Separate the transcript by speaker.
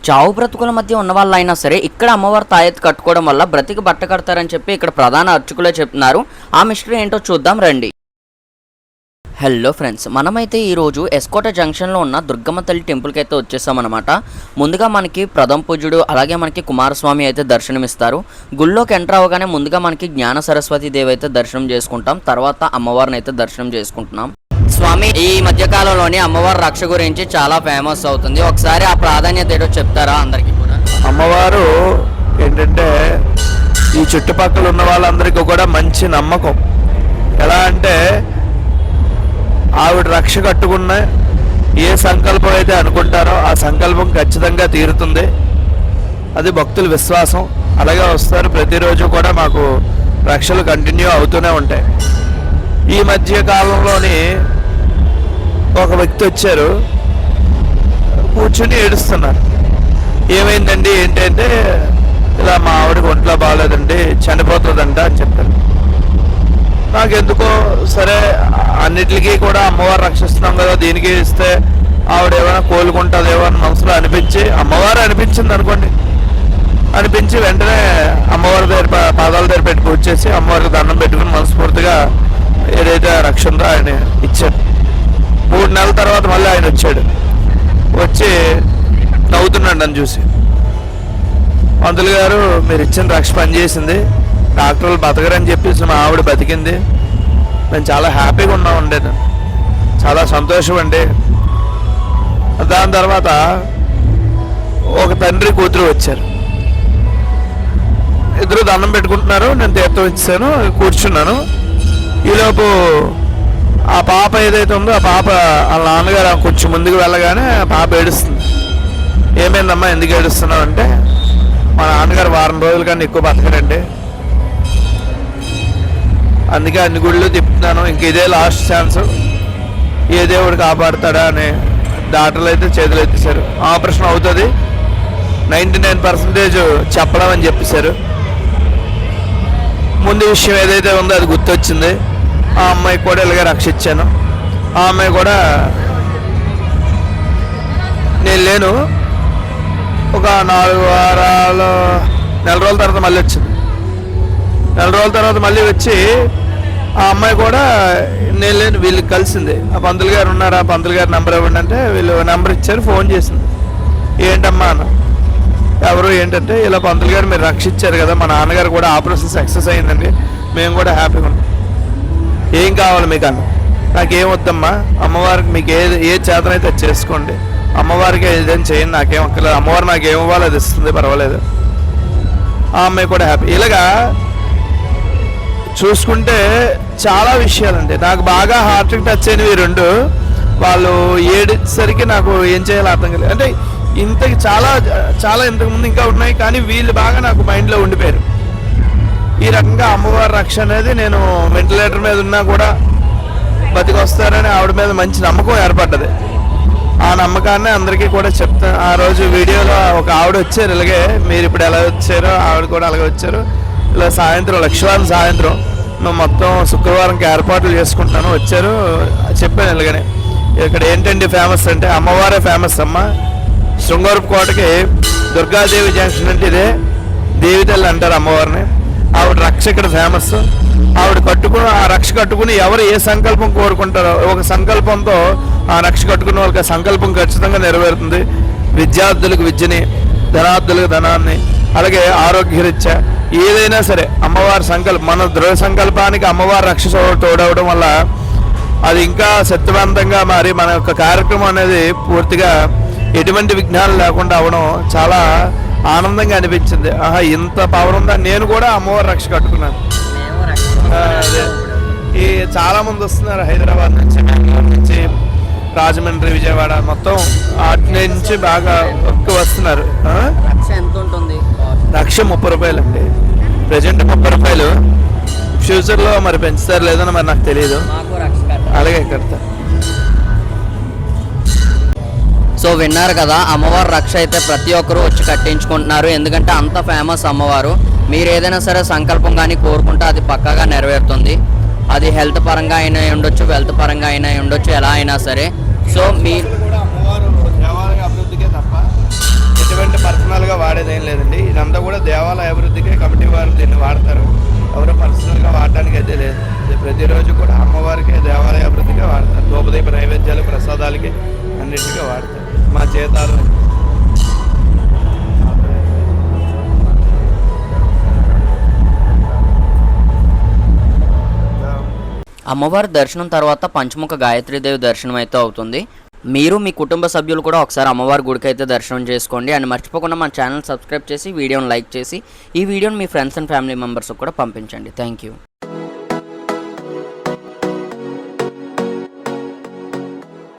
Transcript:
Speaker 1: చావు బ్రతుకుల మధ్య ఉన్న వాళ్ళైనా సరే ఇక్కడ అమ్మవారు తాయెత్తు కట్టుకోవడం వల్ల బ్రతికి బట్ట కడతారని చెప్పి ఇక్కడ ప్రధాన అర్చకులే చెప్తున్నారు. ఆ మిస్టరీ ఏంటో చూద్దాం రండి. హలో ఫ్రెండ్స్, మనమైతే ఈరోజు ఎస్కోట జంక్షన్లో ఉన్న దుర్గమ్మ తల్లి టెంపుల్కి అయితే వచ్చేసామన్నమాట. ముందుగా మనకి ప్రథమ పూజ్యుడు అలాగే మనకి కుమారస్వామి అయితే దర్శనమిస్తారు. గుళ్ళోకి ఎంటర్ అవ్వగానే ముందుగా మనకి జ్ఞాన సరస్వతి దేవి అయితే దర్శనం చేసుకుంటాం. తర్వాత అమ్మవారిని అయితే దర్శనం చేసుకుంటున్నాం. స్వామి, ఈ మధ్యకాలంలోని అమ్మవారి రక్ష గురించి చాలా ఫేమస్ అవుతుంది. ఒకసారి ఆ ప్రాధాన్యత ఏంటో చెప్తారా అందరికీ కూడా?
Speaker 2: అమ్మవారు ఏంటంటే ఈ చుట్టుపక్కల ఉన్న వాళ్ళందరికీ కూడా మంచి నమ్మకం. ఎలా అంటే ఆవిడ రక్ష కట్టుకున్న ఏ సంకల్పం అయితే అనుకుంటారో ఆ సంకల్పం ఖచ్చితంగా తీరుతుంది. అది భక్తుల విశ్వాసం. అలాగే వస్తారు ప్రతిరోజు కూడా మాకు రక్షలు కంటిన్యూ అవుతూనే ఉంటాయి. ఈ మధ్య కాలంలోని ఒక వ్యక్తి వచ్చారు, కూర్చుని ఏడుస్తున్నారు. ఏమైందండి ఏంటంటే, ఇలా మా ఆవిడకి ఒంట్లో బాగాలేదండి, చనిపోతుందంట అని చెప్పారు. నాకెందుకో సరే అన్నిటికీ కూడా అమ్మవారు రక్షిస్తున్నాం కదా, దీనికి ఇస్తే ఆవిడ ఏమైనా కోలుకుంటుందేమో అని మనసులో అనిపించి, అమ్మవారు అనిపించింది అనుకోండి, అనిపించి వెంటనే అమ్మవారి దగ్గర పాదాల దగ్గర పెట్టి కూర్చేసి అమ్మవారికి దండం పెట్టుకుని మనస్ఫూర్తిగా ఏదైతే రక్ష ఉందో ఆయన ఇచ్చాడు. 3 నెలల తర్వాత మళ్ళీ ఆయన వచ్చాడు. వచ్చి నవ్వుతున్నాడు నన్ను చూసి. పంతులు గారు, మీరు ఇచ్చిన రక్ష పనిచేసింది, డాక్టర్లు బతకరని చెప్పేసి మా ఆవిడ బతికింది, మేము చాలా హ్యాపీగా ఉన్నామండి, చాలా సంతోషం అండి. దాని తర్వాత ఒక తండ్రి కూతురు వచ్చారు. ఇద్దరు దండం పెట్టుకుంటున్నారు. నేను తీర్థం ఇచ్చాను, కూర్చున్నాను. ఈలోపు ఆ పాప ఏదైతే ఉందో ఆ పాప వాళ్ళ నాన్నగారు కొంచెం ముందుకు వెళ్ళగానే ఆ పాప ఏడుస్తుంది. ఏమైందమ్మా, ఎందుకు ఏడుస్తున్నావు అంటే, మా నాన్నగారు వారం రోజుల కన్నా ఎక్కువ బతకరండి, అందుకే అన్ని గుళ్ళు తిప్పుతున్నాను, ఇంక ఇదే లాస్ట్ ఛాన్స్, ఏ దేవుడు కాపాడుతాడా అని డాక్టర్లు అయితే చేతులు ఎత్తేసారు. ఆపరేషన్ అవుతుంది, 99% చెప్పడం అని చెప్పేశారు. ముందు విషయం ఏదైతే ఉందో అది గుర్తొచ్చింది. ఆ అమ్మాయికి కూడా ఇలాగే రక్షించాను. ఆ అమ్మాయి కూడా నేను లేను, ఒక 4 వారాలు, నెల రోజుల తర్వాత మళ్ళీ వచ్చింది. నెల రోజుల తర్వాత మళ్ళీ వచ్చి ఆ అమ్మాయి కూడా నేను లేను, వీళ్ళకి కలిసింది. ఆ పంతులు గారు ఉన్నారు, ఆ పంతులు గారు నెంబర్ ఇవ్వండి అంటే వీళ్ళు నెంబర్ ఇచ్చారు. ఫోన్ చేసింది. ఏంటమ్మా అన్న. ఎవరు ఏంటంటే, ఇలా పంతులు గారు మీరు రక్షించారు కదా, మా నాన్నగారు కూడా ఆపరేషన్ సక్సెస్ అయిందండి, మేము కూడా హ్యాపీగా ఉన్నాం. ఏం కావాలి మీకు అన్న. నాకేం వద్దమ్మా, అమ్మవారికి మీకు ఏ చేతనైతే అది చేసుకోండి, అమ్మవారికి ఏదైనా చేయండి, నాకేం అక్కర్లేదు, అమ్మవారు నాకు ఏమి ఇవ్వాలి అది ఇస్తుంది, పర్వాలేదు. ఆ అమ్మాయి కూడా హ్యాపీ. ఇలాగా చూసుకుంటే చాలా విషయాలండి. నాకు బాగా హార్ట్కి టచ్ అయినవి 2. వాళ్ళు ఏడ్చేసరికి నాకు ఏం చేయాలో అర్థం కాలేదు. అంటే ఇంతకి చాలా చాలా ఇంతకుముందు ఇంకా ఉన్నాయి, కానీ వీళ్ళు బాగా నాకు మైండ్లో ఉండిపోయారు. ఈ రకంగా అమ్మవారి రక్ష అనేది, నేను వెంటిలేటర్ మీద ఉన్నా కూడా బతికొస్తారని ఆవిడ మీద మంచి నమ్మకం ఏర్పడ్డది. ఆ నమ్మకాన్ని అందరికీ కూడా చెప్తాను. ఆ రోజు వీడియోలో ఒక ఆవిడ వచ్చారు, ఇలాగే మీరు ఇప్పుడు ఎలా వచ్చారో ఆవిడ కూడా అలాగే వచ్చారు. ఇలా సాయంత్రం లక్షవారం సాయంత్రం మేము మొత్తం శుక్రవారంకి ఏర్పాట్లు చేసుకుంటాను వచ్చారు. చెప్పాను ఇలాగనే, ఇక్కడ ఏంటండి ఫేమస్ అంటే, అమ్మవారే ఫేమస్ అమ్మ. శృంగారపు కోటకి దుర్గాదేవి జంక్షన్ అంటే ఇదే దేవితల్లి అంటారు అమ్మవారిని. ఆవిడ రక్ష ఇక్కడ ఫేమస్. ఆవిడ కట్టుకుని, ఆ రక్ష కట్టుకుని ఎవరు ఏ సంకల్పం కోరుకుంటారో ఒక సంకల్పంతో ఆ రక్ష కట్టుకున్న వాళ్ళకి ఆ సంకల్పం ఖచ్చితంగా నెరవేరుతుంది. విద్యార్థులకు విద్యని, ధనార్థులకు ధనాన్ని, అలాగే ఆరోగ్యరీత్యా ఏదైనా సరే అమ్మవారి సంకల్పం, మన దృఢ సంకల్పానికి అమ్మవారి రక్ష తోడవడం వల్ల అది ఇంకా శక్తివంతంగా మారి మన యొక్క కార్యక్రమం అనేది పూర్తిగా ఎటువంటి విఘ్నాలు లేకుండా అవడం చాలా ఆనందంగా అనిపించింది. ఆహా, ఇంత పవర్ ఉందా. నేను కూడా అమ్మవారి రక్ష కట్టుకున్నాను. అదే ఈ చాలా మంది వస్తున్నారు హైదరాబాద్ నుంచి, బెంగళూరు నుంచి, రాజమండ్రి, విజయవాడ, మొత్తం అటు నుంచి బాగా ఎక్కువ వస్తున్నారు.
Speaker 1: రక్ష ఎంత ఉంటుంది?
Speaker 2: రక్ష 30 రూపాయలు అండి, ప్రజెంట్ 30 రూపాయలు. ఫ్యూచర్లో మరి పెంచుతారు లేదని మరి నాకు తెలియదు. అలాగే కడతా.
Speaker 1: సో విన్నారు కదా, అమ్మవారి రక్ష అయితే ప్రతి ఒక్కరూ వచ్చి కట్టించుకుంటున్నారు. ఎందుకంటే అంత ఫేమస్ అమ్మవారు. మీరు ఏదైనా సరే సంకల్పం కానీ కోరుకుంటే అది పక్కాగా నెరవేరుతుంది. అది హెల్త్ పరంగా అయినా ఉండొచ్చు, వెల్త్ పరంగా అయినా ఉండొచ్చు, ఎలా అయినా సరే. సో మీ
Speaker 2: అభివృద్ధికే తప్ప ఎటువంటి అదేం లేదండి. ఇదంతా కూడా దేవాలయ అభివృద్ధికే కమిటీ వారు దీన్ని వాడతారు. ఎవరు పర్సనల్గా వాడడానికి అయితే లేదు. ఇది ప్రతిరోజు కూడా అమ్మవారికి దేవాలయ అభివృద్ధిగా వాడతారు. ధూపదీప నైవేద్యాలు ప్రసాదాలకి అన్నిటికీ వాడతారు. మా జీతాలు
Speaker 1: అమ్మవారి దర్శనం తర్వాత పంచముఖ గాయత్రీదేవి దర్శనం అయితే అవుతుంది. మీరు మీ కుటుంబ సభ్యులు కూడా ఒకసారి అమ్మవారి గుడికి అయితే దర్శనం చేసుకోండి. అండ్ మర్చిపోకుండా మన ఛానల్ సబ్స్క్రైబ్ చేసి వీడియోని లైక్ చేసి ఈ వీడియోని మీ ఫ్రెండ్స్ అండ్ ఫ్యామిలీ మెంబర్స్కి కూడా పంపించండి. Thank you.